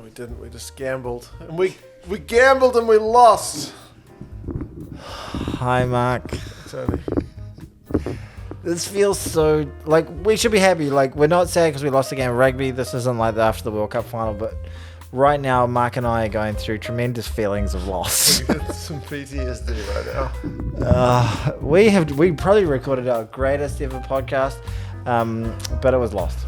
we didn't. We just gambled. And we gambled and we lost. Hi, Mark. Tony. This feels so... Like, we should be happy. Like, we're not sad because we lost the game of rugby. This isn't like after the World Cup final, but right now, Mark and I are going through tremendous feelings of loss. We got some PTSD right now. We probably recorded our greatest ever podcast, but it was lost.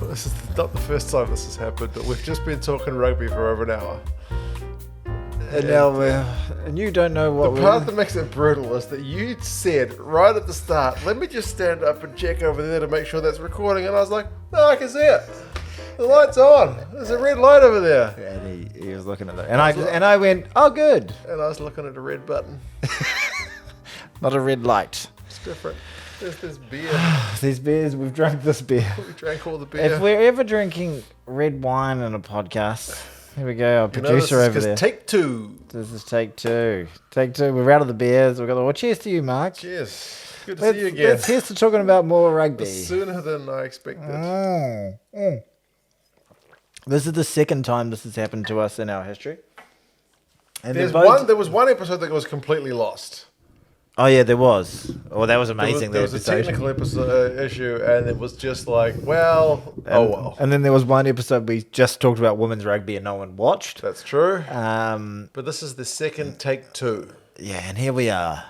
This is not the first time this has happened, but we've just been talking rugby for over an hour. And you don't know what the part that makes it brutal is that you said right at the start, let me just stand up and check over there to make sure that's recording. And I was like, no, I can see it. The light's on. There's a red light over there. And he was looking at that. And I went, oh, good. And I was looking at a red button. Not a red light. It's different. There's this beer. These beers, we've drunk this beer. We drank all the beer. If we're ever drinking red wine in a podcast, here we go, our producer over there. Take two. This is take two. Take two. We're out of the beers. We've got well, cheers to you, Mark. Cheers. Good to see you again. Let's here's to talking about more rugby. Sooner than I expected. This is the second time this has happened to us in our history. And there was one episode that was completely lost. Oh yeah, there was. Oh, that was amazing. There was a technical issue, and it was just like, well. And then there was one episode we just talked about women's rugby and no one watched. That's true. But this is the second take two. Yeah, and here we are.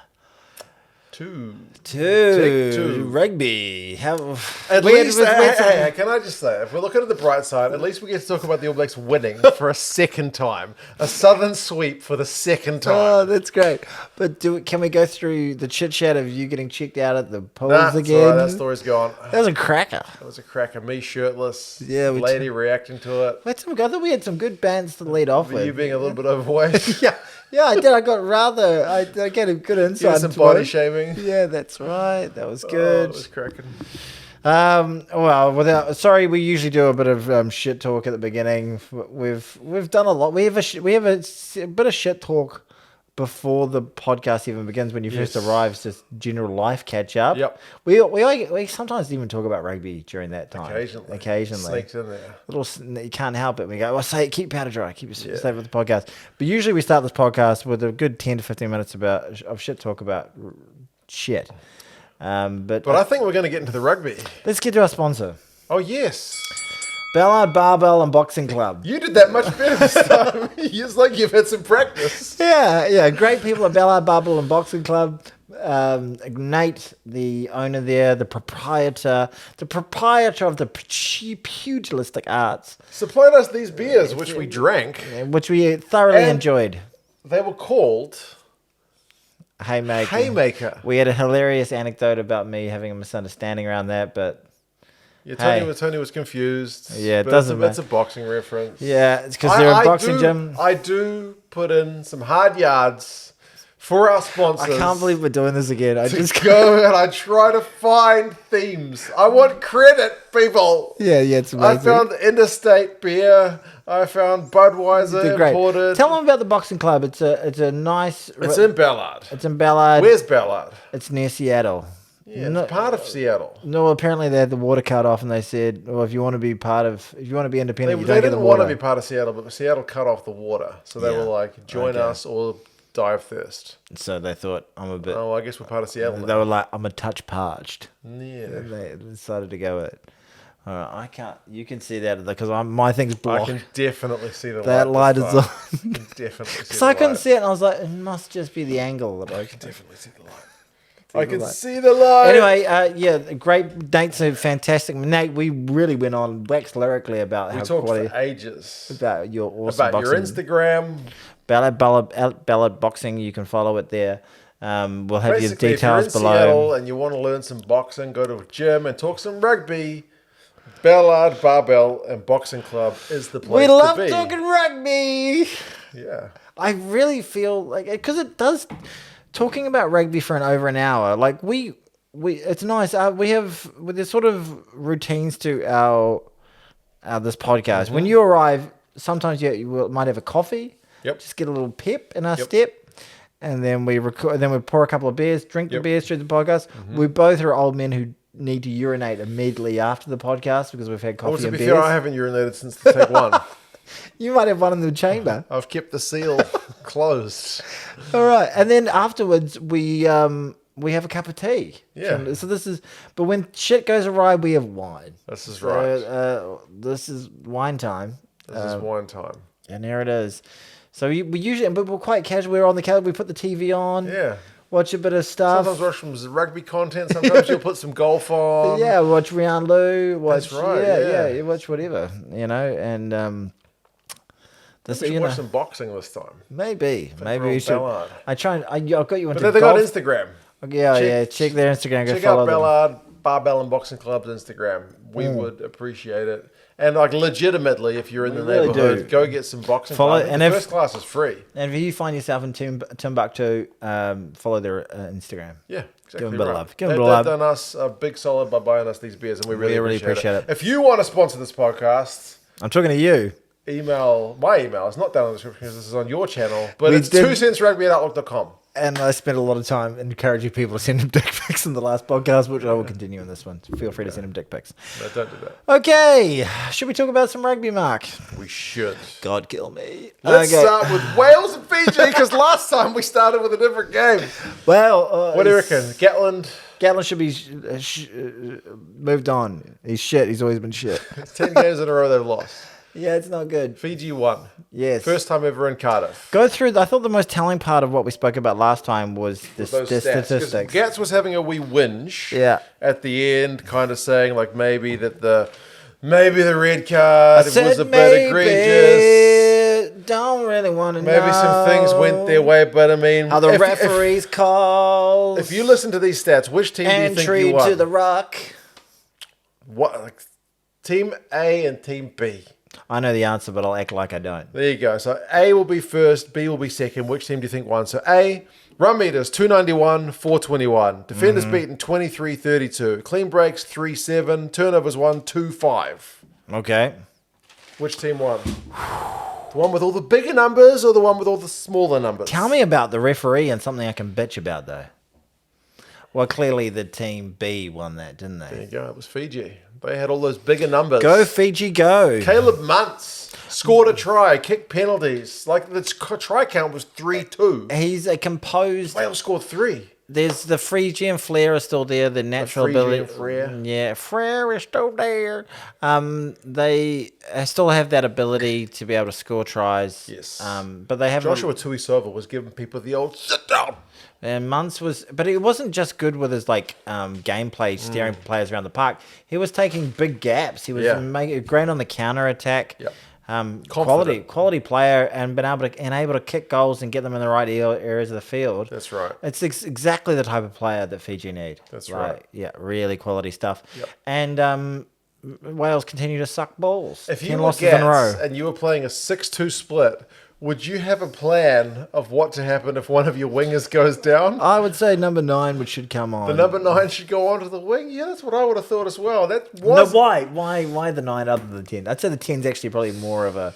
Take two. Rugby. Can I just say, if we're looking at the bright side, at least we get to talk about the All Blacks winning for a second time. A southern sweep for the second time. Oh, that's great. But can we go through the chit-chat of you getting checked out at the polls again? Sorry, that story's gone. That was a cracker. It was a cracker. Me shirtless. Yeah, lady reacting to it. I thought we had some good bands to lead off with. You being a little bit overweight. Yeah, I did. I get a good insight. Yeah, some body shaming. Yeah, that's right. That was good. It was cracking. Sorry, we usually do a bit of shit talk at the beginning. We've done a lot. We have a bit of shit talk before the podcast even begins. When you first arrive, it's just general life catch up. Yep. We sometimes even talk about rugby during that time. Occasionally. Sneaks in there. You can't help it. We go, keep powder dry, keep it safe with the podcast. But usually we start this podcast with a good 10 to 15 minutes of shit talk about shit. But I think we're going to get into the rugby. Let's get to our sponsor. Oh, yes. Ballard Barbell and Boxing Club. You did that much better this time. It's like you've had some practice. Yeah. Great people at Ballard Barbell and Boxing Club. Nate, the owner there, the proprietor of the pugilistic arts, supplied us these beers, which we drank. Which we thoroughly enjoyed. They were called... Haymaker. We had a hilarious anecdote about me having a misunderstanding around that, but... Yeah, Tony was confused. Yeah, it doesn't matter. It's a boxing reference. Yeah, it's because they're a boxing gym. I do put in some hard yards for our sponsors. I can't believe we're doing this again. I just go and I try to find themes. I want credit, people. Yeah, it's amazing. I found Interstate beer. I found Budweiser imported. Tell them about the Boxing Club. It's a nice... It's in Ballard. Where's Ballard? It's near Seattle. Yeah, it's part of Seattle. No, apparently they had the water cut off, and they said, "Well, if you want to be independent, you don't get the water." They didn't want to be part of Seattle, but Seattle cut off the water, so they were like, "Join us or die of thirst." So they thought, "I'm a bit." Oh, I guess we're part of Seattle. They were like, "I'm a touch parched." Yeah, and they decided to go with it. I can't. You can see that because my thing's blocked. I can definitely see the light. That light is on. I can definitely see. Because I couldn't see it, and I was like, "It must just be the angle." I can definitely see the light. I can see the light. Anyway, great. Nate's a fantastic. Nate, we really went on waxed lyrically about we talked for ages about your awesome boxing. Your Instagram, Ballard Boxing. You can follow it there. We'll have your details if you're in below. Seattle and you want to learn some boxing, go to a gym and talk some rugby. Ballard Barbell and Boxing Club is the place to be. We love talking rugby. Yeah, I really feel like because it does. Talking about rugby for over an hour, like we it's nice. There's sort of routines to our this podcast. Mm-hmm. When you arrive, sometimes you might have a coffee. Yep. Just get a little pep in our step, and then we record. Then we pour a couple of beers, drink the beers through the podcast. Mm-hmm. We both are old men who need to urinate immediately after the podcast because we've had coffee Well, to and be beers. fair, I haven't urinated since the take one. You might have one in the chamber. I've kept the seal closed. All right, and then afterwards we have a cup of tea. Yeah. So this is, but when shit goes awry, we have wine. This is right. This is wine time. This is wine time. And there it is. So we usually, but we're quite casual. We're on the couch. We put the TV on. Yeah. Watch a bit of stuff. Sometimes watch some rugby content. Sometimes you'll put some golf on. Yeah, watch Rian Lou. Watch, That's right, Yeah, yeah. you watch whatever, and this, We should you watch know, some boxing this time. maybe we're we on should. Ballard. I've got you into But they got golf. Instagram. Yeah, check their Instagram. Go Check follow out them. Ballard Barbell and Boxing Club's Instagram. We would appreciate it. And like legitimately, if you're in the really neighborhood, do. go get some boxing. Follow- club. and The if- first class is free. And if you find yourself in Timbuktu, follow their Instagram. Yeah, exactly. Give them a bit of right. love. Give them a They've bit of love. done us a big solid by buying us these beers, and we really appreciate it. it. If you want to sponsor this podcast, I'm talking to you. email my email. It's not down in the description because this is on your channel, but We it's did- 2centsrugby@outlook.com. And I spent a lot of time encouraging people to send them dick pics in the last podcast, which I will continue in this one. Feel free to send them dick pics. No, don't do that. Okay, should we talk about some rugby, Mark? We should. God kill me. Let's start with Wales and Fiji because last time we started with a different game. Well, What do you reckon? Gatland, Gatlin should be moved on. He's shit. He's always been shit. it's 10 games in a row they've lost. Yeah, it's not good. Fiji won. Yes. First time ever in Cardiff. Go through. I thought the most telling part of what we spoke about last time was the Those stats. 'Cause statistics. Gats was having a wee whinge Yeah. at the end, kind of saying like maybe the red card was a bit egregious. Don't really want to know. Maybe some things went their way, but I mean, How the if- referees calls. If you listen to these stats, which team do you think entry you won? to the ruck. What, like, Team A and Team B. I know the answer, but I'll act like I don't. There you go. So A will be first, B will be second. Which team do you think won? So A, run meters 291, 421. Defenders beaten 23-32. Clean breaks 3-7. Turnovers 1-2-5. Okay. Which team won? The one with all the bigger numbers or the one with all the smaller numbers? Tell me about the referee and something I can bitch about, though. Well, clearly the team B won that, didn't There they? you go. It was Fiji. They had all those bigger numbers. Go, Fiji, go. Caleb Muntz scored a try, kicked penalties. Like the try count was 3-2. He's a composed. Wales scored 3. There's the Frisian flair is still there. The natural Frisian ability. flair. Yeah, flair is still there. They still have that ability to be able to score tries. Yes. But they haven't. Joshua Tuisova was giving people the old sit down. And Muntz was, but it wasn't just good with his gameplay, steering players around the park. He was taking big gaps. He was Yeah. making great on the counter attack. Yep. Quality player, and been able to kick goals and get them in the right areas of the field. That's right. It's exactly the type of player that Fiji need. That's right. Yeah, really quality stuff. Yep. And Wales continue to suck balls. If you 10 were losses in a row. Gats and you were playing a 6-2 split, would you have a plan of what to happen if one of your wingers goes down? I would say number 9 should come on. The number 9 should go onto the wing? Yeah, that's what I would have thought as well. That No, was... why the 9 other than the 10? I'd say the 10's actually probably more of a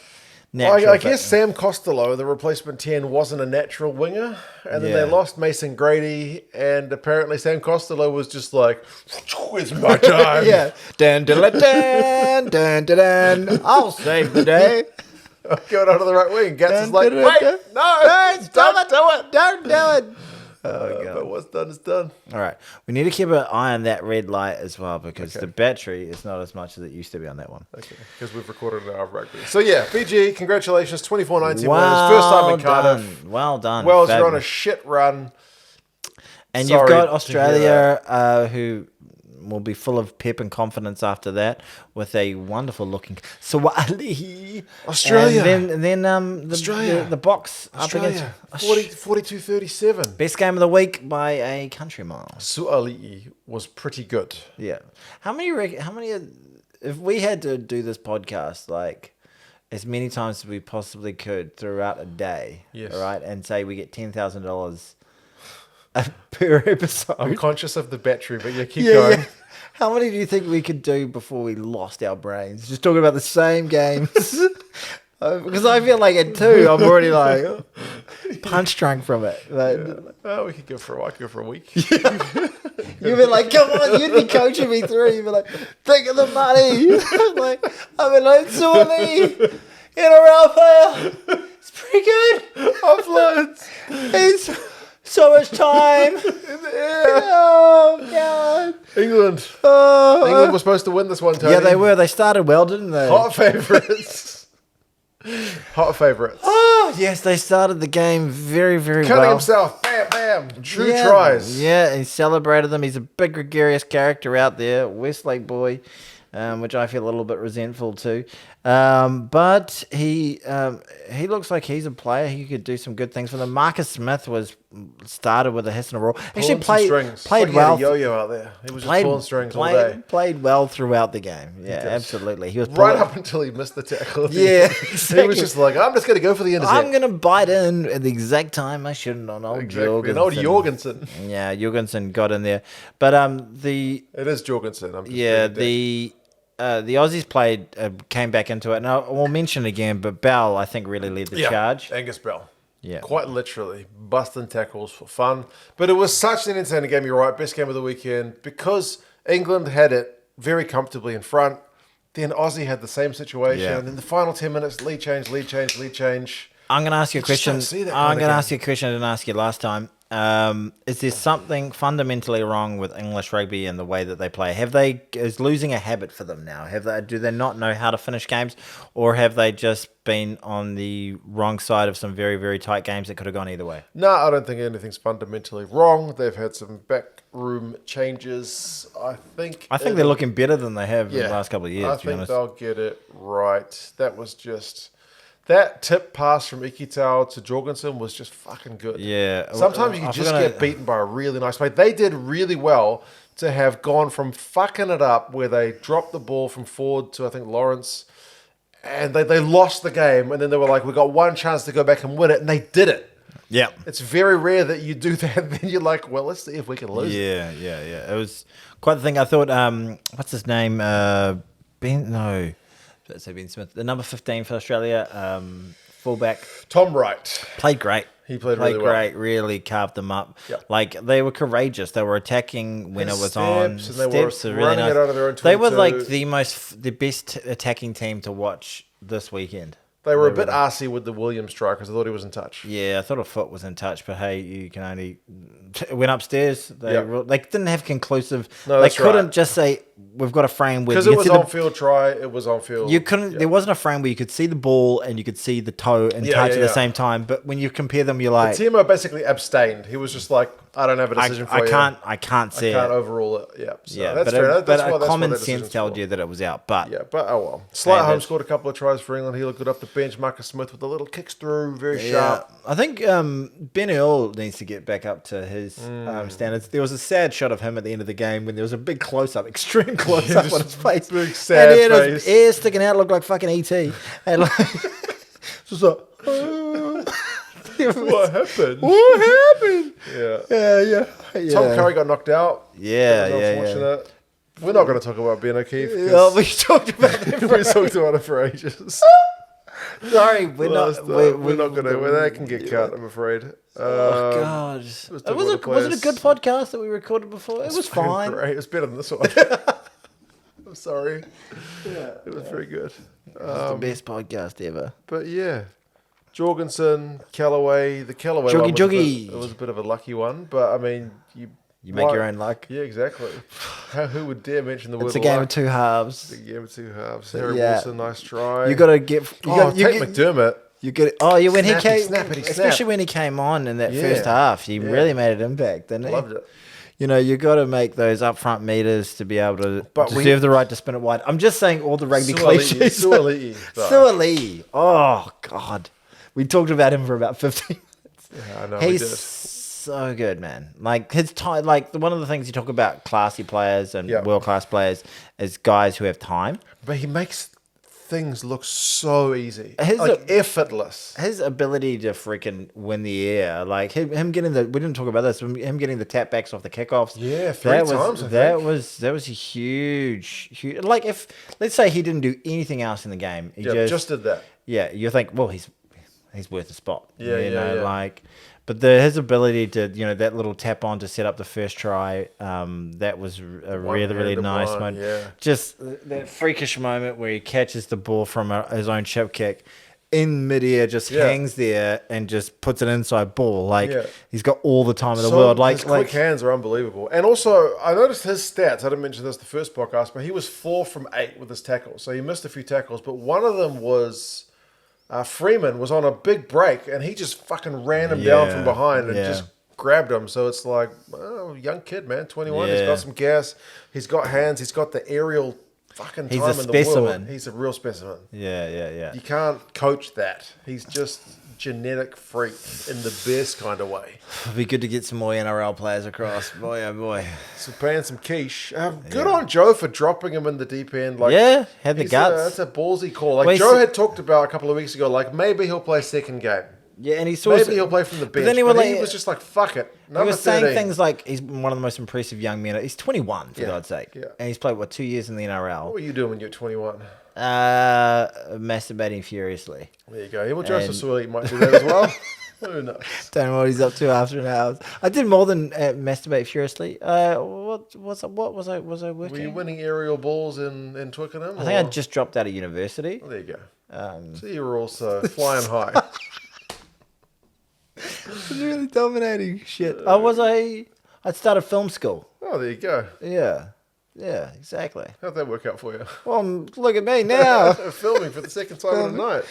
natural. I guess Sam Costello, the replacement 10, wasn't a natural winger. And then Yeah. they lost Mason Grady, and apparently Sam Costello was just like, it's my time. Yeah. Dun, dun, dun, dun, dun, dun, dun. I'll save the day. Going onto the right wing. Gats is like, Dun, dun, wait, dun, no, don't do it. Don't do it. Oh, God. But what's done is done. All right. We need to keep an eye on that red light as well because the battery is not as much as it used to be on that one. Okay, because we've recorded an hour of rugby. So yeah, Fiji, congratulations, 24-19 winners. Well First time in Cardiff. done. Well done. Wales, you're on a Fabulous. shit run. And Sorry you've got to hear Australia, who will be full of pep and confidence after that, with a wonderful looking Swali. Australia. And then the Australia. the box up Australia, against 42-37. best game of the week by a country mile. Su'ali'i was pretty good. Yeah. How many? If we had to do this podcast like as many times as we possibly could throughout a day, Yes. all right, and say we get $10,000 per episode. I'm conscious of the battery, but yeah, keep going. Yeah. How many do you think we could do before we lost our brains? Just talking about the same games. Because I feel like at 2, I'm already like punch drunk from it. Like, Oh, we could go for a week. You'd be like, come on, you'd be coaching me through. You'd be like, think of the money. Like, I've been like, Suoli, NRL player. It's pretty good. Offloads. It's so much time. Oh, God. England. Oh. England was supposed to win this one, Tony. Yeah, they were. They started well, didn't they? Hot favourites. Hot favourites. Oh, yes, they started the game very, very Cutting well. himself. Bam, bam. True tries. Yeah, he celebrated them. He's a big, gregarious character out there, Westlake boy, which I feel a little bit resentful to. But he looks like he's a player. He could do some good things for them. Marcus Smith started with a hiss and a roar. Actually played like well. He had a yo-yo out there. He was just pulling strings all day. Played well throughout the game. Yeah, absolutely. He was right up until he missed the tackle. Yeah, exactly. He was just like, I'm just going to go for the intercept. I'm going to bite in at the exact time I shouldn't on old Jorgensen. Old Jorgensen. Yeah, Jorgensen got in there. But it is Jorgensen. The Aussies came back into it. And I will mention again, but Bell, I think, really led the charge. Angus Bell. Yeah. Quite literally, busting tackles for fun. But it was such an entertaining game, you're right, best game of the weekend. Because England had it very comfortably in front, then Aussie had the same situation. Yeah. And in the final 10 minutes, lead change. I'm going to ask you a question. I'm going to ask you a question I didn't ask you last time. Is there something fundamentally wrong with English rugby and the way that they play? Is losing a habit for them now? Do they not know how to finish games, or have they just been on the wrong side of some very, very tight games that could have gone either way? No, I don't think anything's fundamentally wrong. They've had some backroom changes. I think they're looking better than they have in the last couple of years. I think they'll get it right. That was just... That tip pass from Ikitau to Jorgensen was just fucking good. Yeah. Sometimes you can just get beaten by a really nice play. They did really well to have gone from fucking it up where they dropped the ball from forward to, I think, Lawrence, and they lost the game, and then they were like, we got one chance to go back and win it, and they did it. Yeah. It's very rare that you do that, and then you're like, well, let's see if we can lose it. Yeah. It was quite the thing. I thought, what's his name? Ben Smith, the number 15 for Australia, fullback. Tom Wright. Played great. He played really well. Really carved them up. Yep. Like, they were courageous. They were attacking when it was on. And they were running it out of their own 22. They were like the best attacking team to watch this weekend. They were a bit arsey with the Williams strike because I thought he was in touch. Yeah, I thought a foot was in touch, but hey, you can only... It went upstairs. They didn't have conclusive... No, they couldn't just say, we've got a frame where... Because it was on-field try, it was on-field. You couldn't... There wasn't a frame where you could see the ball and you could see the toe and touch at the same time, but when you compare them, you're like... Timo basically abstained. He was just like, I don't have a decision for you. I can't see it. I can't overrule it. Yeah, so that's fair. But common sense told you that it was out. But oh well. Slight home scored a couple of tries for England. He looked good off the bench. Marcus Smith with the little kicks through, very sharp. I think Ben Earl needs to get back up to his standards. There was a sad shot of him at the end of the game when there was a big close-up, extreme close-up on his face. Big sad and he had face. his ear sticking out, looked like fucking E.T. And like, just like... What happened? Yeah. Tom Curry got knocked out. Yeah. Unfortunate. We're not going to talk about Ben O'Keefe. We talked about him. We talked about it for ages. Sorry, we're not going to. Well, that can get cut, I'm afraid. Oh God! Was it a good podcast that we recorded before? It was fine. Great. It was better than this one. I'm sorry. Yeah, it was very good. It was the best podcast ever. But yeah. Jorgensen, Callaway. The Callaway one was a bit of a lucky one, but I mean, you make your own luck. Yeah, exactly. Who would dare mention the word luck? It's a game of two halves. It's a game of two halves. Harry Wilson, nice try. You got to get. McDermott. You get. Oh, yeah, when snappy, he came, especially when he came on in that first half, he really made an impact, didn't he? Loved it. You know, you got to make those upfront meters to be able to deserve the right to spin it wide. I'm just saying all the rugby cliches. Suoli. Oh God. We talked about him for about 15 minutes. Yeah, I know. He's so good, man. Like one of the things you talk about classy players and world-class players is guys who have time. But he makes things look so easy. Effortless. His ability to freaking win the air, like him getting we didn't talk about this, him getting the tap backs off the kickoffs. Yeah, three times. That was a huge. Like if let's say he didn't do anything else in the game, he just did that. Yeah, you think, well, he's worth a spot. But his ability to, that little tap on to set up the first try, that was a really, really nice one. Yeah. Just that freakish moment where he catches the ball from his own chip kick in midair, just hangs there and just puts it inside ball. Like, he's got all the time in the world. Like, his quick hands are unbelievable. And also, I noticed his stats. I didn't mention this the first podcast, but he was 4 from 8 with his tackles. So he missed a few tackles, but one of them was... Freeman was on a big break, and he just fucking ran him down from behind and just grabbed him. So it's like, oh, young kid, man, 21. He's got some gas. He's got hands. He's got the aerial fucking time in the world. He's a real specimen. Yeah. You can't coach that. He's just genetic freak in the best kind of way. It'd be good to get some more NRL players across. Boy, oh boy. So paying some quiche. Good on Joe for dropping him in the deep end. Like, had the guts. That's a ballsy call. Like, Joe had talked about a couple of weeks ago, like, maybe he'll play second game. Yeah, and maybe he'll play from the bench. But then he was just like, fuck it. He was saying things like he's one of the most impressive young men. He's 21, for God's sake. Yeah. And he's played, 2 years in the NRL. What were you doing when you were 21? Masturbating furiously. There you go. Well, Joseph Sawley might do that as well. Who knows? Don't know what he's up to after an hour. I did more than masturbate furiously. What was I working? Were you winning aerial balls in Twickenham? I think I just dropped out of university. Oh, there you go. So you were also flying high. I was really dominating shit. I started film school. Oh, there you go. Yeah, exactly. How'd that work out for you? Well, look at me now. Filming for the second time in a night.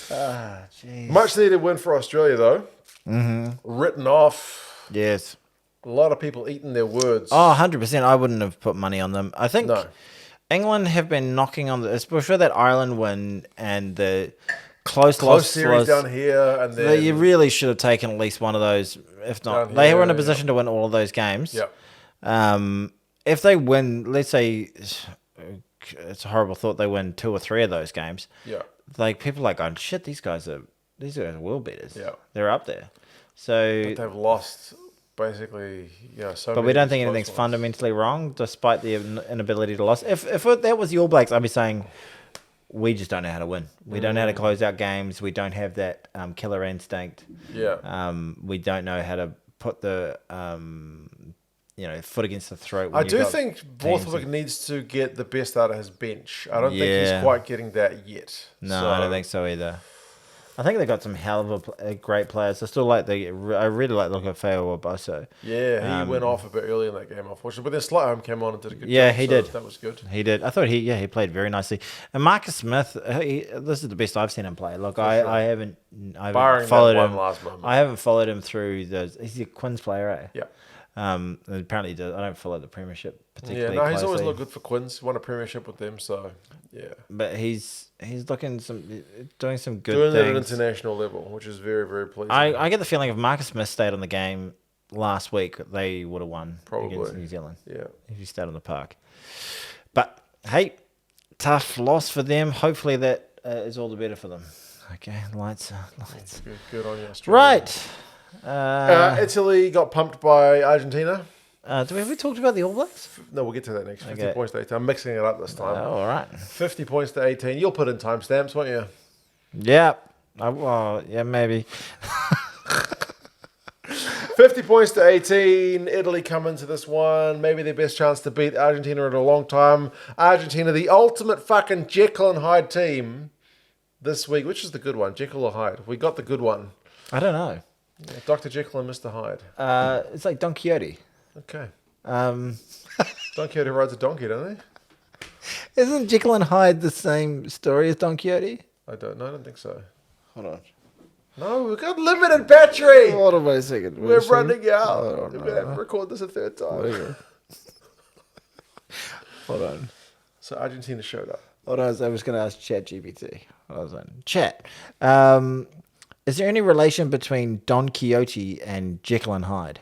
Jeez. Much needed win for Australia, though. Written off. Yes. A lot of people eating their words. Oh, 100%. I wouldn't have put money on them. I think England have been knocking on especially that Ireland win and the close series down here, and then you really should have taken at least one of those. If not, they were in a position to win all of those games. Yeah. If they win, let's say it's a horrible thought, they win 2 or 3 of those games. Yeah. Like people are like, oh shit, these guys are world beaters. Yeah. They're up there. So but they've lost basically, so. But we don't think anything's fundamentally wrong, despite the inability to lose. If that was the All Blacks, I'd be saying, we just don't know how to win. We don't know how to close out games. We don't have that killer instinct. Yeah. We don't know how to put the foot against the throat. I do think Borthwick needs to get the best out of his bench. I don't think he's quite getting that yet. No, I don't think so either. I think they got some hell of a great players. I really like the look of Feo Oboso. Yeah, he went off a bit early in that game, unfortunately. But then Slightholm came on and did a good job. Yeah, he did. That was good. He did. I thought he played very nicely. And Marcus Smith, this is the best I've seen him play. Look, I haven't followed him. Last moment. I haven't followed him through those. He's a Quins player, eh? Yeah. Apparently he does. I don't follow the Premiership particularly. Yeah, no, he's closely. always looked good for Quins. Won a Premiership with them, so yeah. But he's doing some good things. Doing it at an international level, which is very, very pleasing. I get the feeling if Marcus Smith stayed on the game last week, they would have won against New Zealand. Yeah, if he stayed on the park. But hey, tough loss for them. Hopefully that is all the better for them. Okay, lights. Good on you, Australia. Right. Italy got pumped by Argentina. Have we talked about the All Blacks? No, we'll get to that next. 50 points to 18. I'm mixing it up this time. All right. 50 points to 18. You'll put in timestamps, won't you? Yeah. Well, yeah, maybe. 50 points to 18. Italy come into this one. Maybe their best chance to beat Argentina in a long time. Argentina, the ultimate fucking Jekyll and Hyde team this week. Which is the good one, Jekyll or Hyde? We got the good one. I don't know. Yeah, Dr. Jekyll and Mr. Hyde. It's like Don Quixote. Okay. Don Quixote rides a donkey, don't he? Isn't Jekyll and Hyde the same story as Don Quixote? I don't think so. Hold on. No, we've got limited battery. Hold on a second. We're running out. We're going to have to record this a third time. Hold on. So Argentina showed up. Hold on, I was going to ask ChatGPT. I was like, Chat, is there any relation between Don Quixote and Jekyll and Hyde?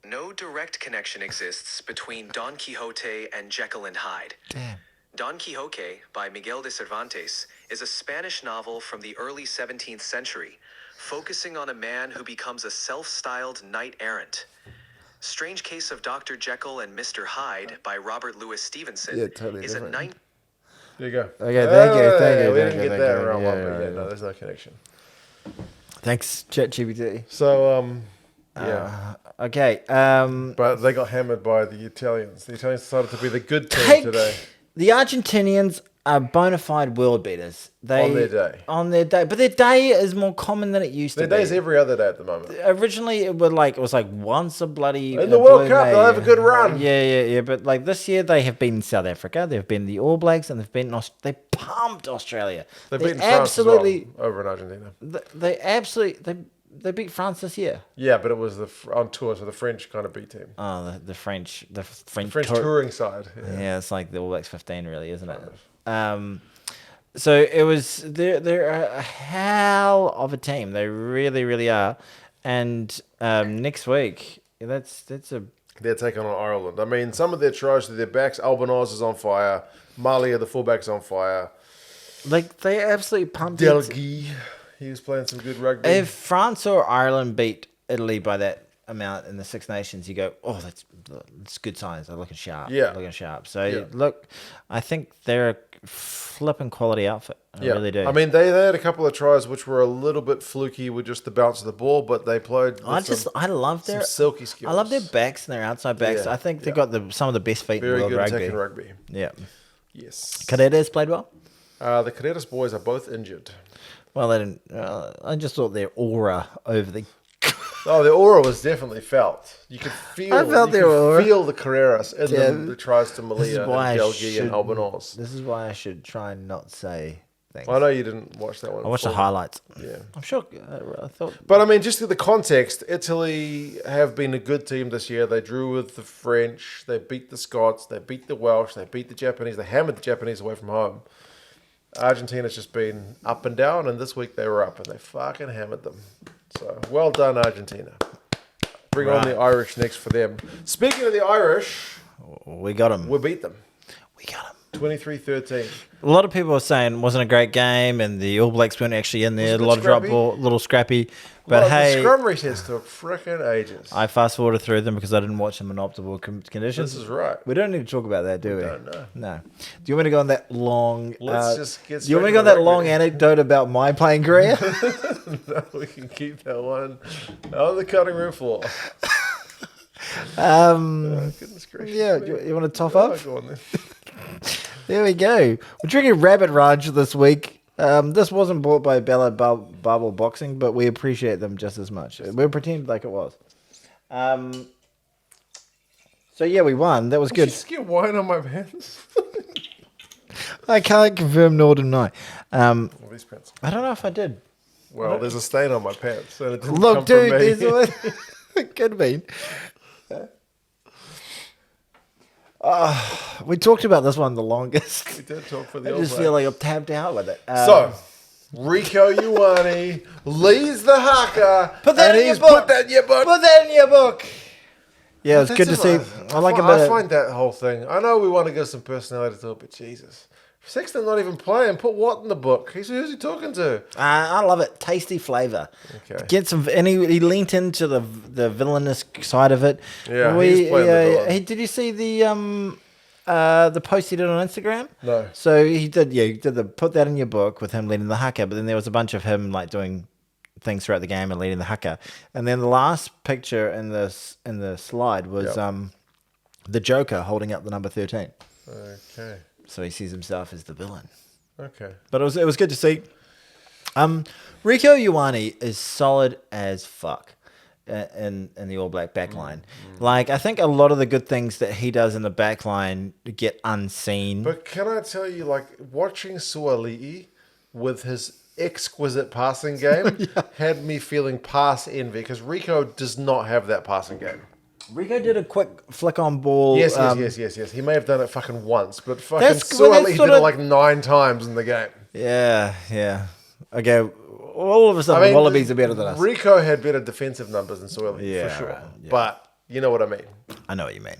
No direct connection exists between Don Quixote and Jekyll and Hyde. Damn. Don Quixote, by Miguel de Cervantes, is a Spanish novel from the early 17th century, focusing on a man who becomes a self-styled knight-errant. Strange Case of Dr. Jekyll and Mr. Hyde by Robert Louis Stevenson is a There you go. Okay, thank you. We didn't get that wrong. No, there's no connection. Thanks, ChatGPT. So, yeah. Okay. But they got hammered by the Italians. The Italians decided to be the good team today. The Argentinians are bona fide world beaters. On their day. On their day. But their day is more common than it used to be. Their day's every other day at the moment. Originally, it was like once a bloody... In the World Cup, they'll have a good run. Yeah. But like this year, they have been South Africa, they've been the All Blacks, and they pumped Australia. They've beaten France as well, over in Argentina. They beat France this year. Yeah, but it was on tour, so the French kind of beat team. Oh, the French touring side. Yeah, it's like the All Blacks 15, really, isn't it? So it was they're a hell of a team. They really, really are. And next week, they're taking on Ireland. I mean, some of their tries to their backs, Albanaz is on fire. Malia, the fullback's on fire. Like they absolutely pumped. Delguy, he was playing some good rugby. If France or Ireland beat Italy by that amount in the Six Nations, you go, oh, that's good signs. They're looking sharp. Yeah. Looking sharp. So, look, I think they're a flipping quality outfit. I really do. I mean, they had a couple of tries which were a little bit fluky with just the bounce of the ball, but they played I love their silky skills. I love their backs and their outside backs. Yeah, I think they've got some of the best feet in the world Very good rugby. attacking rugby. Yeah. Yes. Cadetes played well? The Cadetes boys are both injured. Well, they didn't. I just thought their aura over the... Oh, the aura was definitely felt. You could feel. I felt their aura. Feel the Carreras in the tries to Malia and Delguy and Albanaz. This is why I should try and not say things. I know you didn't watch that one. I watched the highlights. Yeah, I'm sure. I thought. But I mean, just in the context, Italy have been a good team this year. They drew with the French. They beat the Scots. They beat the Welsh. They beat the Japanese. They hammered the Japanese away from home. Argentina's just been up and down, and this week they were up, and they fucking hammered them. So, well done, Argentina. Bring on the Irish next for them. Speaking of the Irish... We got them. We beat them. We got them. 23-13. A lot of people were saying it wasn't a great game and the All Blacks weren't actually in there. A lot of drop ball, little scrappy. But hey... The scrum resets took frickin' ages. I fast-forwarded through them because I didn't watch them in optimal conditions. This is right. We don't need to talk about that, do we? Don't know. No. Do you want me to go on that long... Let's just get do you want me to go on that long anecdote about my playing career? No, we can keep that one on the cutting room floor. Goodness gracious. Yeah, you want to top up? Go on then. There we go. We're drinking Rabbit Ranch this week. This wasn't bought by Bella Bubble Boxing, but we appreciate them just as much. We'll pretend like it was. So yeah, we won. That was good. Did you just get wine on my pants? I can't confirm nor deny. These pants. I don't know if I did. Well, there's a stain on my pants. And it didn't Look, come dude, from me. there's one. It could be. We talked about this one the longest. We did talk for the I All just Blacks. feel like I'm tapped out with it. So, Rico Ioane leads the haka. Put that in your book. Put that in your book. Put that in your book. Yeah, it's good to see. I find that whole thing. I know we want to give some personality to it, but Jesus. Sexton not even playing. Put what in the book? Who's he talking to? I love it. Tasty flavour. Okay. Get some, and he leant into the villainous side of it. Yeah, he's playing the villain. Did you see the post he did on Instagram? No. So he did the put that in your book with him leading the haka, but then there was a bunch of him like doing things throughout the game and leading the haka, and then the last picture in the slide was the Joker holding up the number 13. Okay. So he sees himself as the villain. Okay. But it was good to see. Rico Ioane is solid as fuck in the All Black backline. Like, I think a lot of the good things that he does in the backline get unseen. But can I tell you, like, watching Suali'i with his exquisite passing game had me feeling pass envy, because Rico does not have that passing game. Rico did a quick flick on ball. Yes. He may have done it fucking once, but fucking Suali'i did it like 9 times in the game. Yeah. Okay, all of a sudden, the Wallabies are better than us. Rico had better defensive numbers than Suali'i, for sure. Right, yeah. But you know what I mean. I know what you mean.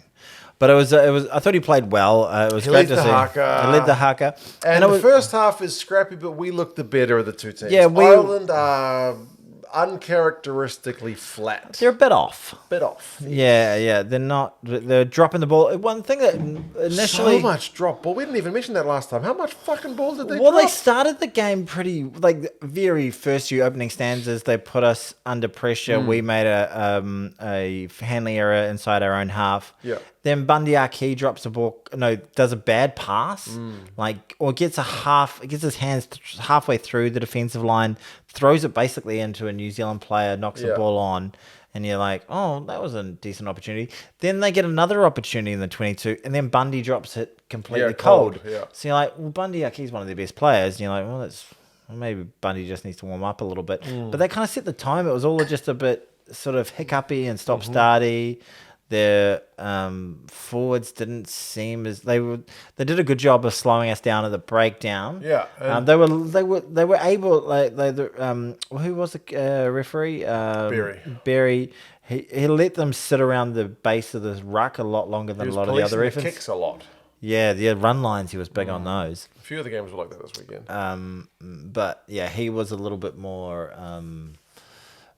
But it was. I thought he played well. It was great to see. He led the haka. And the first half is scrappy, but we looked the better of the two teams. Yeah, Ireland are uncharacteristically flat. They're a bit off. Bit off. Yeah. They're not. They're dropping the ball. One thing that initially So much drop ball. We didn't even mention that last time. How much fucking ball did they Well, drop? they started the game pretty like very first few opening stanzas. They put us under pressure. We made a handling error inside our own half. Yeah. Then Bundy Aki drops the ball. No, does a bad pass, or gets his hands halfway through the defensive line, throws it basically into a New Zealand player, knocks the ball on. And you're like, oh, that was a decent opportunity. Then they get another opportunity in the 22, and then Bundy drops it completely cold. Yeah. So you're like, well, Bundy Aki's one of their best players. And you're like, well, maybe Bundy just needs to warm up a little bit. But they kind of set the time. It was all just a bit sort of hiccupy and stop-starty. Their forwards didn't seem as they did a good job of slowing us down at the breakdown. Yeah, they were able who was the referee? Barry. He let them sit around the base of the ruck a lot longer than a lot of the other referees. Kicks a lot. Yeah, the run lines, he was big on those. A few of the games were like that this weekend. But yeah, he was a little bit more.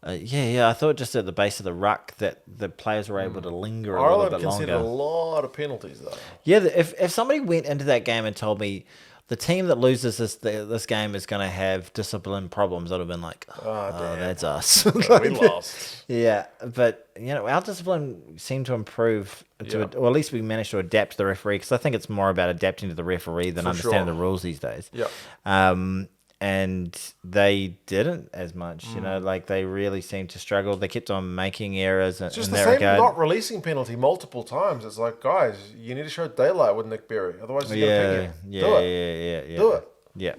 I thought just at the base of the ruck that the players were able to linger a little bit longer. Ireland conceded a lot of penalties though. Yeah, if somebody went into that game and told me the team that loses this game is going to have discipline problems, I'd have been like, oh that's us. We lost. Yeah, but our discipline seemed to improve, or at least we managed to adapt to the referee, because I think it's more about adapting to the referee than understanding the rules these days. Yeah. And they didn't as much, like they really seemed to struggle. They kept on making errors. It's just the same not releasing penalty multiple times. It's like, guys, you need to show daylight with Nick Berry. Otherwise, he's going to ping you. Do it. Yeah.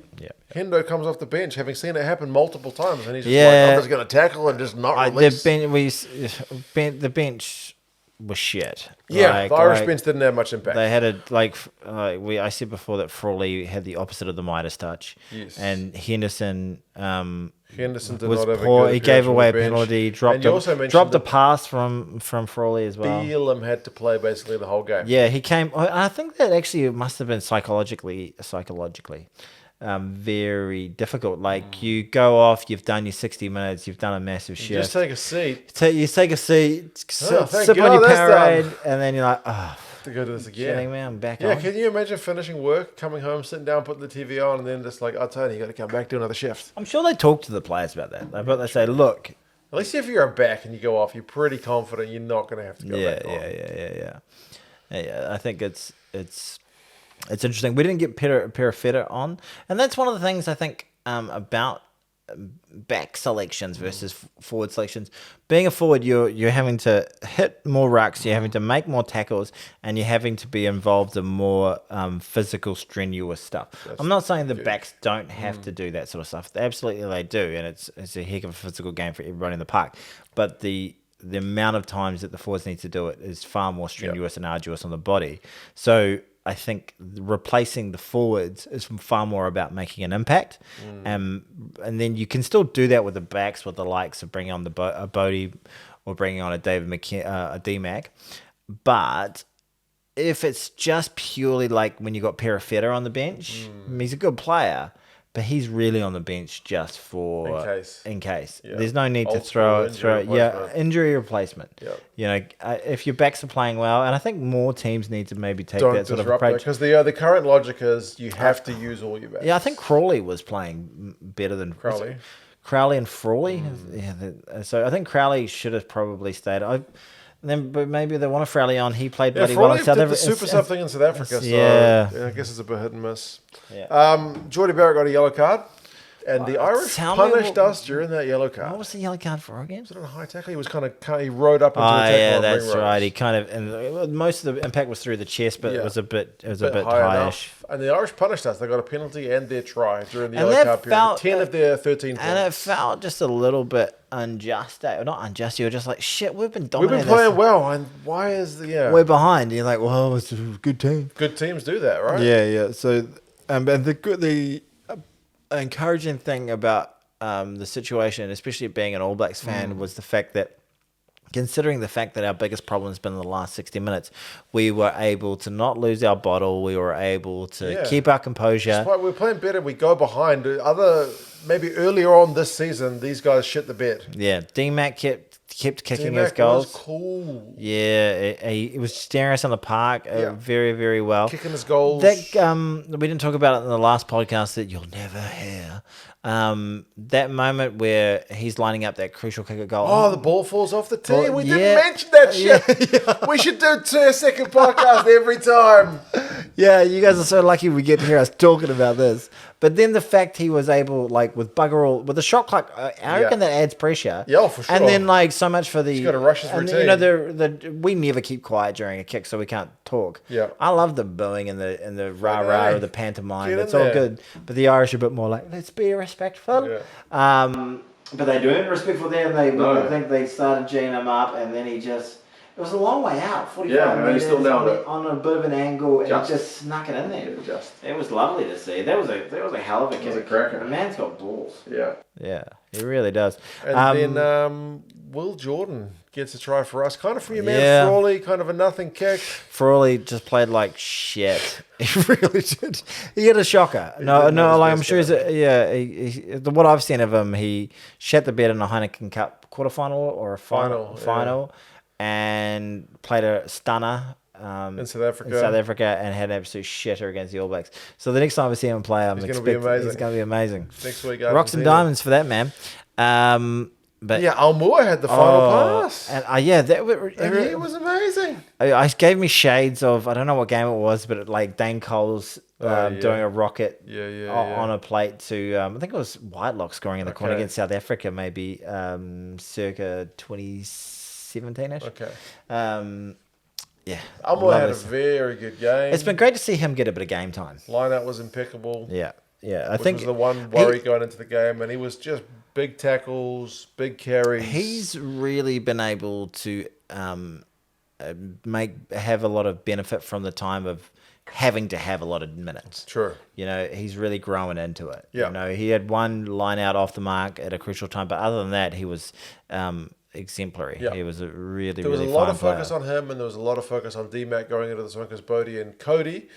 Hendo comes off the bench, having seen it happen multiple times, and he's just like, I'm just going to tackle and just not release. The bench was shit. Yeah, the Irish bench didn't have much impact. They had I said before that Frawley had the opposite of the Midas touch. Yes. And Henderson did was not have poor. a good He gave away a bench. penalty, And you also mentioned dropped a that pass from Frawley as well. Bealham had to play basically the whole game. Yeah, he came. I think that actually it must have been psychologically very difficult. Like you go off, you've done your 60 minutes, you've done a massive shift. Just take a seat. You take a seat, thank sip God on your that's Powerade, done. and then you're like, oh, To go to this again. kidding me, I'm back Yeah, on. can you imagine finishing work, coming home, sitting down, putting the TV on, and then just like, oh, Tony, you got to come back, do another shift. I'm sure they talk to the players about that. They say, look, At least if you're back and you go off, you're pretty confident you're not going to have to go back on. Yeah, I think it's interesting. We didn't get Perifetta on, and that's one of the things I think about back selections versus forward selections. Being a forward, you're having to hit more rucks, you're having to make more tackles, and you're having to be involved in more physical, strenuous stuff. I'm not saying the backs don't have to do that sort of stuff. Absolutely, they do, and it's a heck of a physical game for everybody in the park. But the amount of times that the forwards need to do it is far more strenuous and arduous on the body. So I think replacing the forwards is far more about making an impact. And then you can still do that with the backs, with the likes of bringing on a Bodie or bringing on a David a D-Mac. But if it's just purely like when you got Perifetta on the bench, he's a good player, but he's really on the bench just for in case. Yeah. There's no need to throw it. Injury replacement. Yeah. If your backs are playing well, and I think more teams need to maybe take that sort of approach. Because the current logic is you have to use all your backs. Yeah, I think Crawley was playing better than Crowley. Crowley and Frawley. Yeah, so I think Crowley should have probably stayed. But maybe they want a Frawley on. He played bloody well in South Africa. The super sub thing in South Africa. So I guess it's a bit hit and miss. Yeah. Jordy Barrett got a yellow card. And the Irish punished us during that yellow card. What was the yellow card for our games? Was it on a high tackle? He was he rode up into the tackle. Yeah, that's right. He and most of the impact was through the chest, but it was a bit highish. And the Irish punished us. They got a penalty and their try during the yellow card period. 10 of their 13 points. And it felt just a little bit unjust. Or not unjust. You were just like, shit, we've been dominating. We've been playing well, and why is we're behind? And you're like, well, it's a good team. Good teams do that, right? Yeah. So, and the encouraging thing about the situation, especially being an All Blacks fan, was the fact that considering the fact that our biggest problem has been in the last 60 minutes, we were able to not lose our bottle. We were able to keep our composure. Despite we're playing better, we go behind. Maybe earlier on this season, these guys shit the bed. Yeah, D-Mac kept kicking D-Mac his goals. was cool. Yeah, he was steering us on the park very, very well. Kicking his goals. That we didn't talk about it in the last podcast that you'll never hear. That moment where he's lining up that crucial kick at goal. Oh, the ball falls off the tee. We yeah. didn't mention that shit. Yeah. We should do a second podcast every time. Yeah, you guys are so lucky we get to hear us talking about this. But then the fact he was able, like, with bugger all, with the shot clock, I reckon that adds pressure. Yeah, for sure. And then, like, so much for the... He's got to rush his and routine. you know, we never keep quiet during a kick, so we can't talk. Yeah. I love the booing and the rah-rah or the pantomime. Get It's in all there. good. But the Irish are a bit more like, let's be respectful. Yeah. But they weren't respectful there. I think they started G'ing him up, and then he just... It was a long way out, 45 and he meters still nailed it. on a bit of an angle, and Just. he just snuck it in there. Just. It was lovely to see. That was a hell of a kick. was a cracker. The man's got balls. Yeah. Yeah, he really does. And then Will Jordan gets a try for us. Kind of from your man Yeah. Frawley, kind of a nothing kick. Frawley just played like shit. He really did. He had a shocker. No, did his like I'm best sure what I've seen of him, he shat the bed in a Heineken Cup quarterfinal or a final, and played a stunner. In South Africa. And had an absolute shitter against the All Blacks. So the next time I see him play, He's gonna be amazing. He's going to be amazing. Next week, Rocks and Argentina. diamonds for that man. But Yeah, Almua had the final pass. and And he was amazing. I gave me shades of, I don't know what game it was, but like Dane Cole's yeah. doing a rocket on a plate to, I think it was Whitelock scoring in the corner against South Africa, maybe circa 2017-ish. Okay. Yeah. Almua had a lovely. very good game. It's been great to see him get a bit of game time. Line-out was impeccable. Yeah. I Which think was the one worry going into the game, and he was just big tackles, big carries. he's really been able to have a lot of benefit from the time of having to have a lot of minutes. True. You know, he's really growing into it. Yeah. You know, he had one line out off the mark at a crucial time, but other than that, he was exemplary. Yeah. He was a really, There was really a lot fine of focus player. on him, and there was a lot of focus on D-Mac going into this one because Bodie and Cody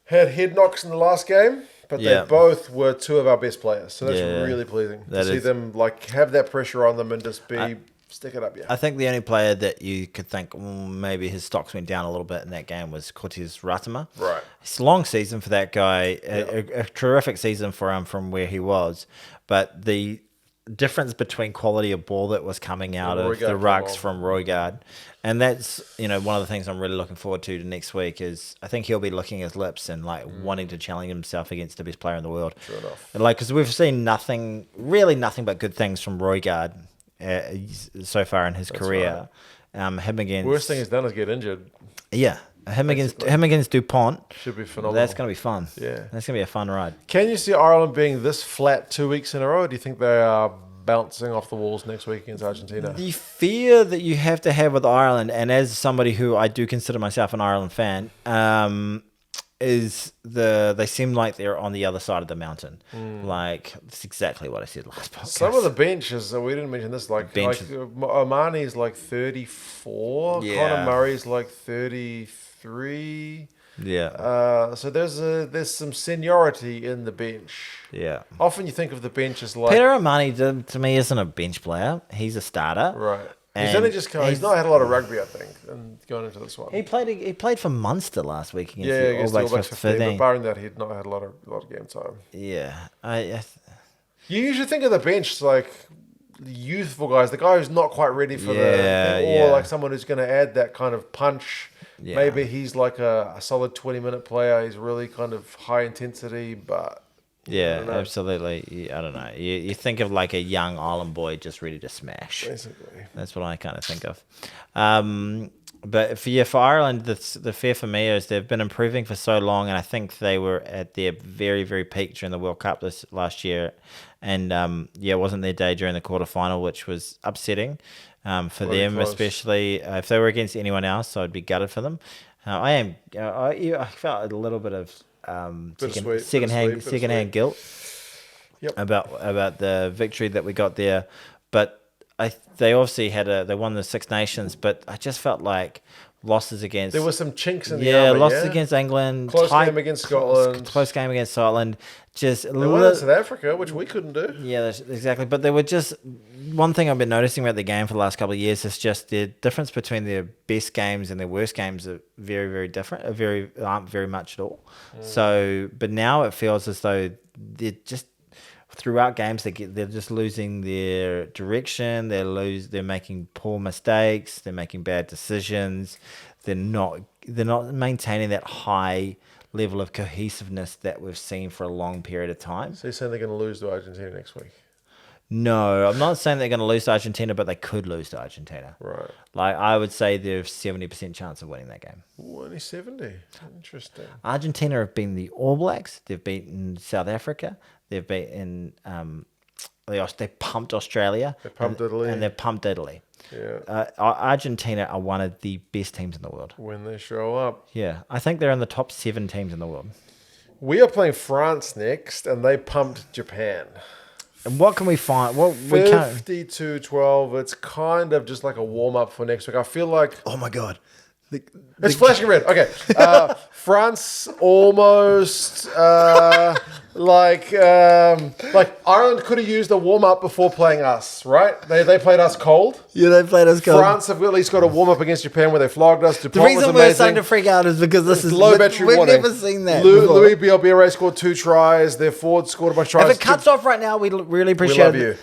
had head knocks in the last game, but Yeah. they both were two of our best players. So that's Yeah. really pleasing to That see is. them like have that pressure on them and just be stick it up. Yeah, I think the only player that you could think maybe his stocks went down a little bit in that game was Cortez Ratama. Right. It's a long season for that guy, a terrific season for him from where he was, but the difference between quality of ball that was coming out of the rucks from Roygaard, and that's one of the things I'm really looking forward to next week is I think he'll be licking his lips and like wanting to challenge himself against the best player in the world. Sure enough. And, like, because we've seen nothing but good things from Roygaard so far in his career. Him against Worst thing he's done is get injured. him against Dupont Should be phenomenal. That's going to be fun. Yeah. That's going to be a fun ride. Can you see Ireland being this flat 2 weeks in a row? Or do you think they are bouncing off the walls next week against Argentina? The fear that you have to have with Ireland, and as somebody who I do consider myself an Ireland fan, is they seem like they're on the other side of the mountain. Like, that's exactly what I said last podcast. Some of the benches, we didn't mention this, like Omani's like 34, Yeah. Conor Murray's like 33. Yeah. So there's some seniority in the bench. Yeah. Often you think of the bench as like... Peter O'Mahony, to me, isn't a bench player. He's a starter. Right. And He's only just come. He's not had a lot of rugby, I think, and going into this one. He played for Munster last week against Yeah, the against All the All Blacks Blacks 15. 15. But barring that, he'd not had a lot of game time. Yeah. You usually think of the bench like the youthful guys, the guy who's not quite ready for Yeah, or yeah. like someone who's going to add that kind of punch. Yeah. Maybe he's like a solid 20-minute player. He's really kind of high intensity, but Yeah, don't know. absolutely. I don't know. You think of like a young Ireland boy just ready to smash. basically. That's what I kind of think of. But for Ireland, the fear for me is they've been improving for so long, and I think they were at their very, very peak during the World Cup last year. And it wasn't their day during the quarterfinal, which was upsetting for Really them, close. especially if they were against anyone else. I'd be gutted for them. I felt a little bit of Bittersweet, secondhand guilt Yep. about the victory that we got there, but they obviously they won the Six Nations, but I just felt like losses against. There were some chinks in the army. Losses against England, Close game against Scotland. close game against Scotland. Just they won in South Africa, which we couldn't do. Yeah, exactly. But they were just one thing I've been noticing about the game for the last couple of years is just the difference between their best games and their worst games are very, very different. Aren't very much at all. So, but now it feels as though they're just throughout games they're just losing their direction. They're making poor mistakes. They're making bad decisions. They're not maintaining that high level of cohesiveness that we've seen for a long period of time. So you're saying they're going to lose to Argentina next week? No, I'm not saying they're going to lose to Argentina, but they could lose to Argentina. Right. Like, I would say there's 70% chance of winning that game. Ooh, only 70. Interesting. Argentina have beaten the All Blacks. They've beaten South Africa. They've beaten... they pumped Australia. They pumped Italy. And they've pumped Italy. Yeah. Argentina are one of the best teams in the world. When they show up. Yeah. I think they're in the top 7 teams in the world. We are playing France next, and they pumped Japan. And what can we find? Well, 52-12. It's kind of just like a warm-up for next week. I feel like... Oh, my God. It's flashing red. Okay. France almost... Like Ireland could have used a warm up before playing us, right? They played us cold. Yeah, they played us cold. France have at least got a warm up against Japan where they flogged us. The reason we're starting to freak out is because this is low battery we've warning. never seen that. Louis Bielbiere scored 2 tries. Their forward scored a bunch of tries. If it cuts off right now, we really we appreciate love it.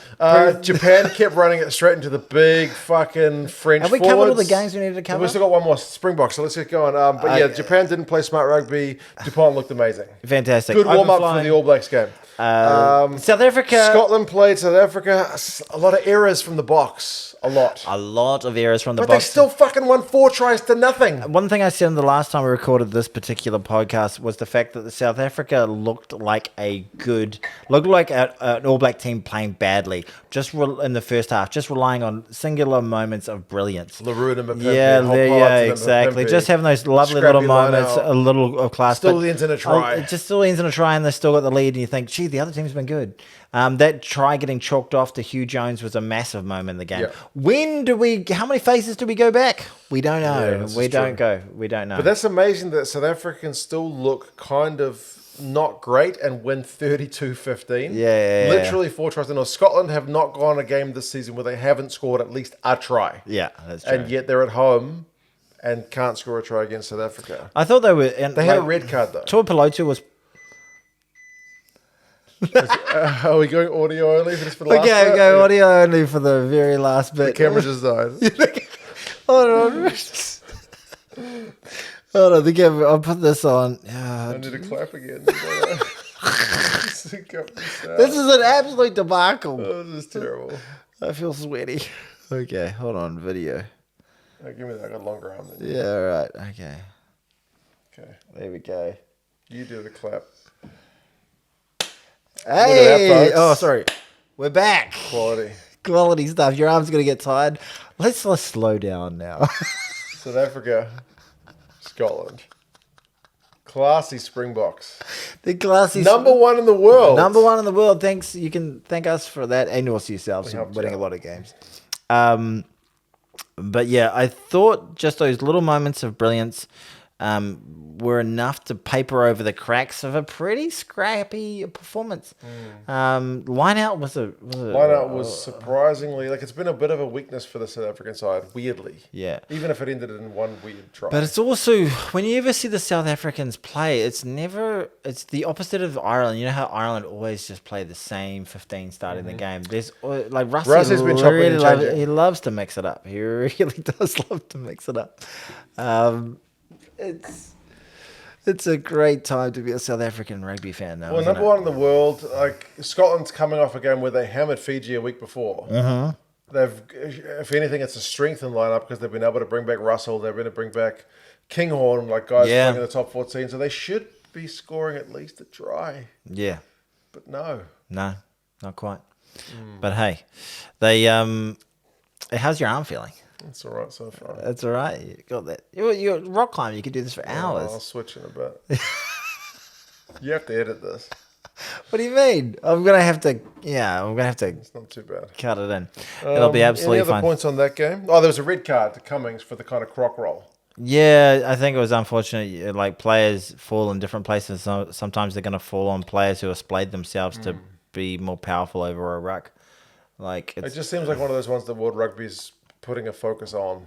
you. Japan kept running it straight into the big fucking French Have we forwards. covered all the games we needed to cover? We've still got one more Springbok, so let's get going. But yeah, Japan didn't play smart rugby. DuPont looked amazing. Fantastic. Good warm up for the All Blacks game. South Africa. Scotland played South Africa. A lot of errors from the box. A lot of errors from the But box. they still fucking won 4 tries to nothing. One thing I said in the last time we recorded this particular podcast was the fact that the South Africa looked like an All Black team playing badly, just in the first half, just relying on singular moments of brilliance. Leroux and Mapimpi. Yeah, exactly. Just having those lovely Scrappy little moments, line out. a little of class. Still ends in a try. It just still ends in a try, and they still got the lead, and you think, gee, the other team's been good. That try getting chalked off to Hugh Jones was a massive moment in the game. Yeah. How many phases do we go back? We don't know. Yeah, We don't know. But that's amazing that South Africans still look kind of not great and win 32-15. Yeah. Literally 4 tries. And Scotland have not gone a game this season where they haven't scored at least a try. Yeah, that's true. And yet they're at home and can't score a try against South Africa. I thought they were... And They had a red card, though. Tuipulotu was... Are we going audio only for this for the last Okay, bit? go audio only for the very last bit. The camera just died. Hold on. Hold on, the camera. I'll put this on. I need to clap again. This is an absolute debacle. Oh, this is terrible. I feel sweaty. Okay, hold on, video. Oh, give me that. I got a longer arm than you. Yeah, all right. Okay. Okay. There we go. You do the clap. Hey! Look at that, folks. Oh, sorry. We're back. Quality. Quality stuff. Your arm's going to get tired. Let's slow down now. South Africa. Scotland. Classy Springboks. The classy... Number 1 in the world. Number 1 in the world. Thanks. You can thank us for that and also yourselves for helped winning you a out. lot of games. But yeah, I thought just those little moments of brilliance were enough to paper over the cracks of a pretty scrappy performance. Line out was Lineout was surprisingly, it's been a bit of a weakness for the South African side, weirdly. Yeah. Even if it ended in one weird try. But it's also, when you ever see the South Africans play, it's the opposite of Ireland. You know how Ireland always just play the same 15 starting the game? There's, Rusty's been chopping and changing. he loves to mix it up. He really does love to mix it up. It's a great time to be a South African rugby fan now. Well, number 1 in the world, Scotland's coming off a game where they hammered Fiji a week before. They've, if anything, it's a strengthened lineup because they've been able to bring back Russell. They've been able to bring back Kinghorn, guys playing in the top 14. So they should be scoring at least a try. Yeah. But no, not quite. But hey, how's your arm feeling? it's all right so far. That's all right. You got that. You're a rock climber. You could do this for hours. I'll switch in a bit. You have to edit this. What do you mean? I'm gonna have to. Yeah, I'm gonna have to It's not too bad. cut it in. It'll be absolutely Any other fine. points on that game? Oh, there was a red card to Cummings for the kind of croc roll. Yeah, I think it was unfortunate. Like players fall in different places. So sometimes they're gonna fall on players who have splayed themselves to be more powerful over a ruck. Like It it's just seems like one of those ones that World Rugby's putting a focus on.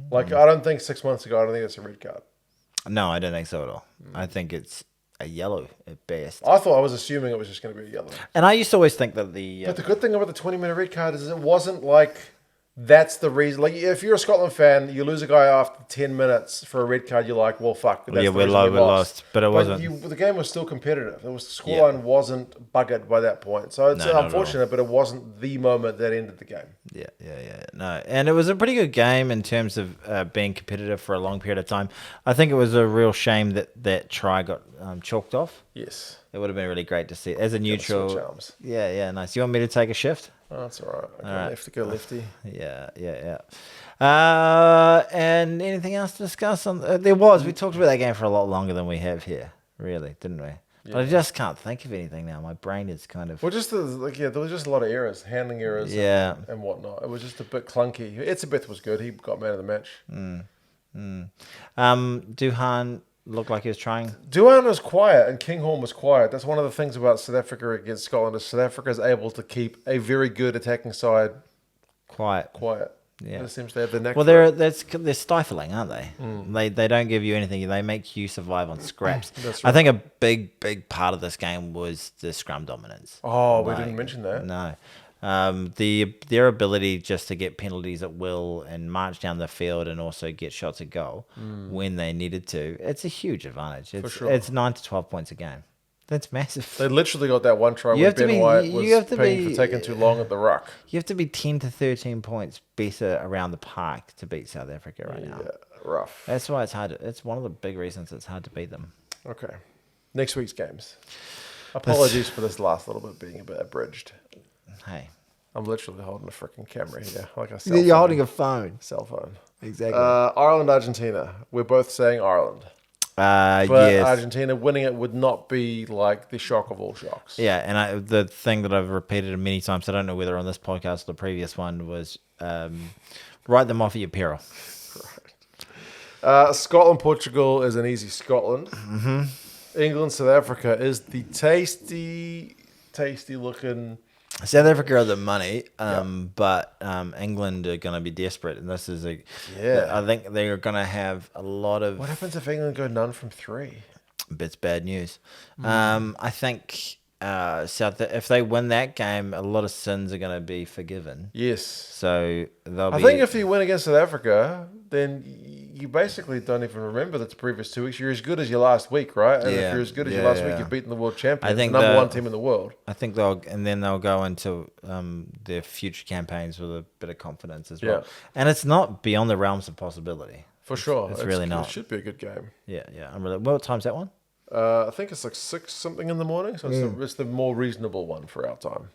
Like, I don't think 6 months ago, I don't think it's a red card. no, I don't think so at all. I think it's a yellow at best. I was assuming it was just going to be a yellow. And I used to always think that the But the good thing about the 20-minute red card is it wasn't like that's the reason. Like, if you're a Scotland fan, you lose a guy after 10 minutes for a red card, you're like, well, fuck. That's yeah, the we reason we lost, but it wasn't. The game was still competitive. The scoreline wasn't buggered by that point. So it's No, not at unfortunate, but it wasn't the moment that ended the game. Yeah. No, and it was a pretty good game in terms of being competitive for a long period of time. I think it was a real shame that try got chalked off. Yes. It would have been really great to see as a neutral. switch arms. Yeah, nice. You want me to take a shift? Oh, that's all right. Left, go lefty. Yeah. And anything else to discuss? There was. We talked about that game for a lot longer than we have here, really, didn't we? Yeah. But I just can't think of anything now. My brain is kind of. Well, there was just a lot of errors, handling errors, and whatnot. It was just a bit clunky. Etzebeth was good. He got man of the match. Duhan looked like he was trying. Duhan was quiet and Kinghorn was quiet. That's one of the things about South Africa against Scotland is South Africa is able to keep a very good attacking side quiet. Yeah, it seems to have the knack. Well, they're stifling, aren't they? They don't give you anything. They make you survive on scraps. That's right. I think a big part of this game was the scrum dominance. Oh, we didn't mention that. No. Their ability just to get penalties at will and march down the field and also get shots at goal when they needed to. It's a huge advantage. It's, sure. It's 9 to 12 points a game. That's massive. They literally got that one try when Ben White was paying for taking too long at the ruck. You have to be 10 to 13 points better around the park to beat South Africa right now. Yeah, rough. That's why it's hard. It's one of the big reasons it's hard to beat them. Okay. Next week's games. Apologies for this last little bit being a bit abridged. Hey. I'm literally holding a freaking camera here. Like a You're holding a phone. Cell phone. Exactly. Ireland, Argentina. We're both saying Ireland. But yes. Argentina winning it would not be like the shock of all shocks. Yeah, and the thing that I've repeated many times, I don't know whether on this podcast or the previous one, was write them off at your peril. Right. Scotland, Portugal is an easy Scotland. Mm-hmm. England, South Africa is the tasty looking. South Africa are the money, but England are going to be desperate, and this is I think they are going to have a lot of. What happens if England go none from 3? It's bad news. I think if they win that game, a lot of sins are going to be forgiven. Yes. So they'll. I think if you win against South Africa, then you basically don't even remember the previous 2 weeks. You're as good as your last week, right? And if you're as good as your last week, you've beaten the world champions, the number one team in the world. I think they'll go into their future campaigns with a bit of confidence as well. Yeah. And it's not beyond the realms of possibility. For sure. It's really not. It should be a good game. Yeah. What time's that one? I think it's like 6 something in the morning, so it's the more reasonable one for our time.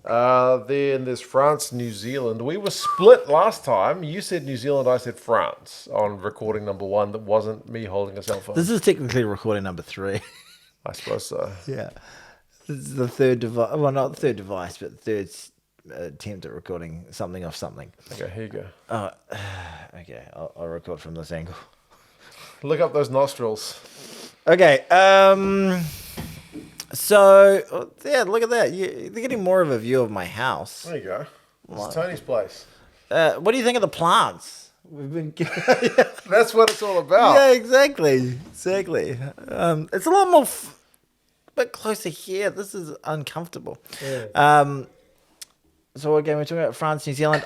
Then there's France, New Zealand. We were split last time. You said New Zealand, I said France on recording number 1 that wasn't me holding a cell phone. This is technically recording number 3. I suppose so. Yeah. This is the third device. Well, not the third device, but the third attempt at recording something off something. Okay, here you go. Okay, I'll record from this angle. Look up those nostrils. Okay, so, yeah, look at that. They're getting more of a view of my house. There you go. It's Tony's place. What do you think of the plants? We've been. That's what it's all about. Yeah, exactly. It's a lot more, bit closer here. This is uncomfortable. Yeah. So again, we're talking about France, New Zealand.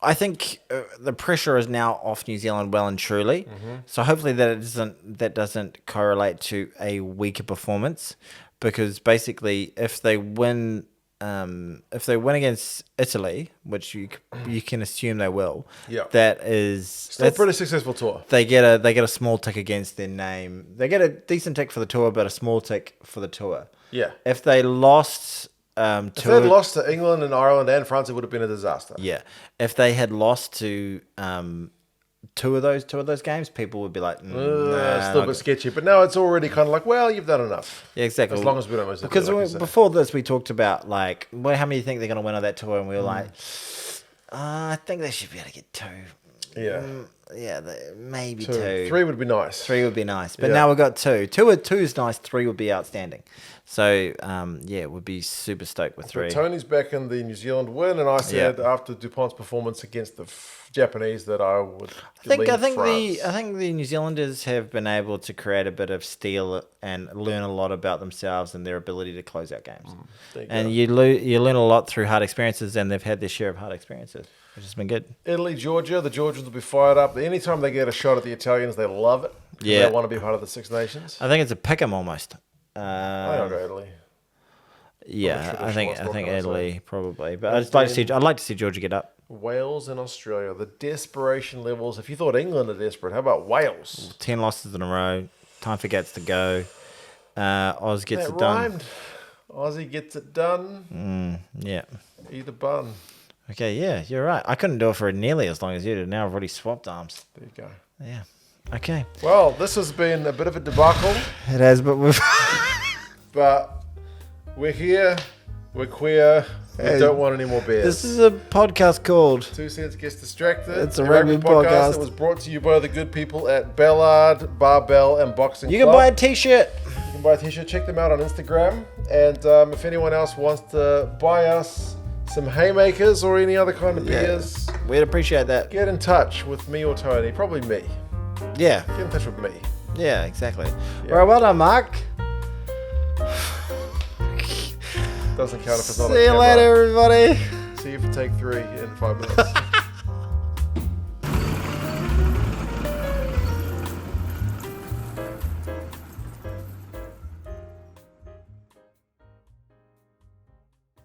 I think the pressure is now off New Zealand well and truly. Mm-hmm. So hopefully that doesn't correlate to a weaker performance, because basically if they win against Italy, which you can assume they will, that is still a pretty successful tour. They get a small tick against their name. They get a decent tick for the tour, but a small tick for the tour. Yeah. If they lost. If they had lost to England and Ireland and France, it would have been a disaster. Yeah. If they had lost to two of those games, people would be like, It's nah, a little bit sketchy. But now it's already kind of like, well, you've done enough. yeah, exactly. As long as we don't miss it. Because like you say. before this, we talked about like, well, how many do you think they're going to win on that tour? And we were like, I think they should be able to get 2. Yeah. Yeah, maybe 2. 2. 3 would be nice. 3 would be nice. But Yeah. now we've got 2. 2 is nice. 3 would be outstanding. So, would be super stoked with 3. But Tony's back in the New Zealand win, and I said after Dupont's performance against the Japanese that I would. I think France. the New Zealanders have been able to create a bit of steel and learn a lot about themselves and their ability to close out games. And you learn a lot through hard experiences, and they've had their share of hard experiences, which has been good. Italy, Georgia. The Georgians will be fired up. Anytime they get a shot at the Italians, they love it. Yeah. They want to be part of the Six Nations. I think it's a pick 'em almost. I don't go Italy. Yeah, I think traditionalist, what can I Italy probably, but I'd like to see Georgia get up. Wales and Australia. The desperation levels. If you thought England are desperate, how about Wales? 10 losses in a row. Time for Gats to go. Oz gets That it done. rhymed. Aussie gets it done. Yeah. Eat a bun. Okay, yeah, you're right. I couldn't do it for nearly as long as you did. Now I've already swapped arms. There you go. Yeah. Okay. Well, this has been a bit of a debacle, It has, but we've... but we're here. We're queer. We don't want any more beers. This is a podcast called... 2 Cents Gets Distracted. It's a rugby podcast. It was brought to you by the good people at Ballard, Barbell, and Boxing You Club. can buy a t-shirt. You can buy a t-shirt. Check them out on Instagram. And if anyone else wants to buy us some haymakers or any other kind of beers, We'd appreciate that. get in touch with me or Tony. Probably me. Yeah. Get in touch with me. Yeah, exactly. All right, well done, Mark. Doesn't count if it's not on See you camera. later, everybody. See you for take 3 in 5 minutes.